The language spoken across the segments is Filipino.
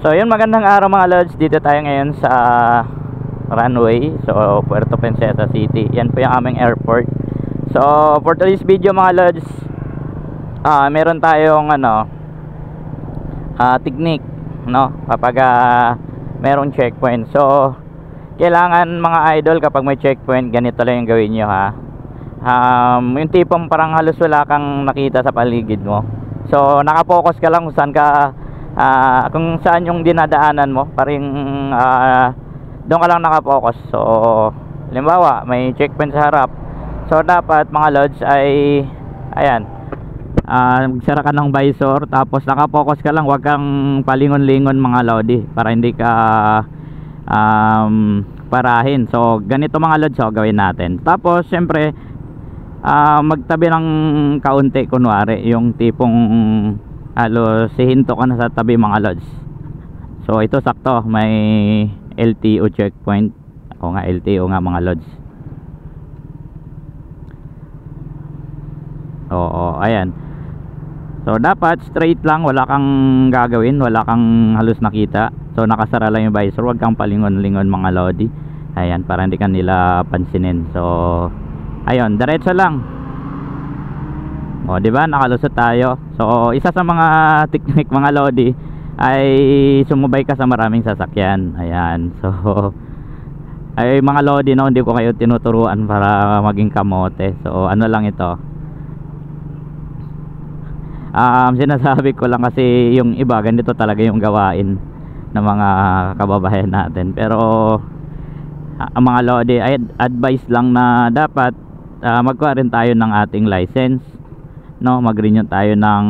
So yun, magandang araw mga lods. Dito tayo ngayon sa runway. So Puerto Princesa City. Yan po yung aming airport. So for today's video mga lods, meron tayong technique, no, kapag merong checkpoint. So kailangan mga idol, kapag may checkpoint, ganito lang yung gawin nyo ha. Yung tipong parang halos wala kang nakita sa paligid mo. So nakapokus ka lang kung saan ka, kung saan yung dinadaanan mo. Parang doon ka lang nakapokus. So halimbawa may checkpoint sa harap, so dapat mga lods ay ayan, magsara ka ng visor, tapos nakapokus ka lang, wag kang palingon-lingon mga lodi, para hindi ka parahin. So ganito mga lods, so gawin natin. Tapos syempre magtabi ng kaunti, kunwari yung tipong halos hihinto ka na sa tabi mga lods. So ito sakto, may LTO checkpoint. O nga, LTO nga mga lods. Oo, ayan. So dapat straight lang, wala kang gagawin, wala kang halos nakita. So nakasara lang yung visor, wag kang palingon-lingon mga lodi. Ayan, para hindi ka nila pansinin. So ayun, diretso lang. O di ba, nakalusot tayo. So isa sa mga technique mga lodi ay sumubay ka sa maraming sasakyan. Ayan. So ay mga lodi, no, hindi ko kayo tinuturuan para maging kamote. So ano lang ito, sinasabi ko lang kasi yung iba ganito talaga yung gawain ng mga kababayan natin. Pero ang mga lodi ay advice lang na dapat magkuha rin tayo ng ating license, no, mag-renew tayo ng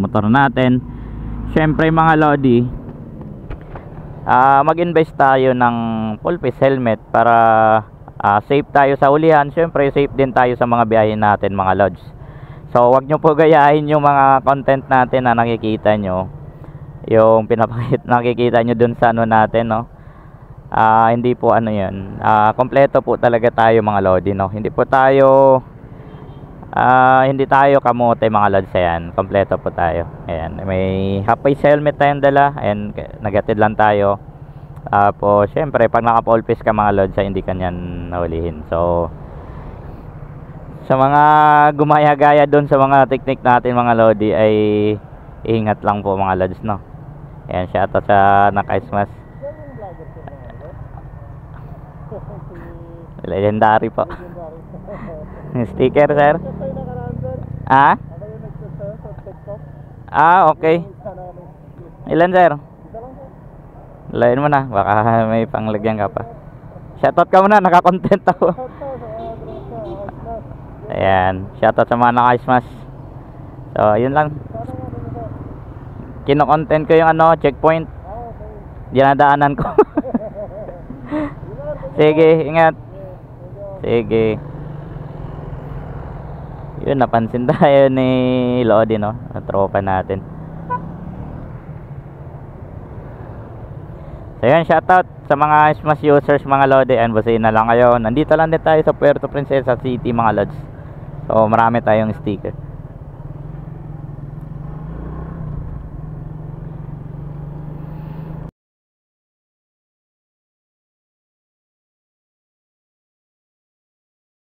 motor natin. Syempre mga lodi, mag-invest tayo ng full face helmet para safe tayo sa ulihan. Syempre safe din tayo sa mga biyahe natin mga lods. So wag nyo po gayahin yung mga content natin na nakikita nyo, yung nakikita nyo dun sa natin, no. Hindi po yun. Kompleto po talaga tayo mga lodi, no. Hindi po tayo hindi tayo kamote mga lods. Ayan, kompleto po tayo. Ayan, may half face helmet tayong dala. Ayan, nagatid lang tayo. Tapos syempre pag naka full face ka mga lods, hindi ka nyan nahulihin. So sa mga gumaya-gaya doon sa mga technique natin mga lodi, ay ingat lang po mga lods, no. Ayan, shoutout sa naka-smash. Legendary po. Sticker sir. Okay. Ilan sir? Lain mo na, baka may panglagyan ka pa. Shoutout ka muna, naka-content ako. Ayan, shoutout sa mga naka-smash. So yun lang, kino-content ko yung checkpoint dinadaanan ko. Sige, ingat. Sige. Yun, napansin tayo ni Lodi, no, na tropa natin. So yun, shoutout sa mga smash users mga lodi. And busin na lang kayo. Nandito lang din tayo sa Puerto Princesa City mga lods. So marami tayong sticker.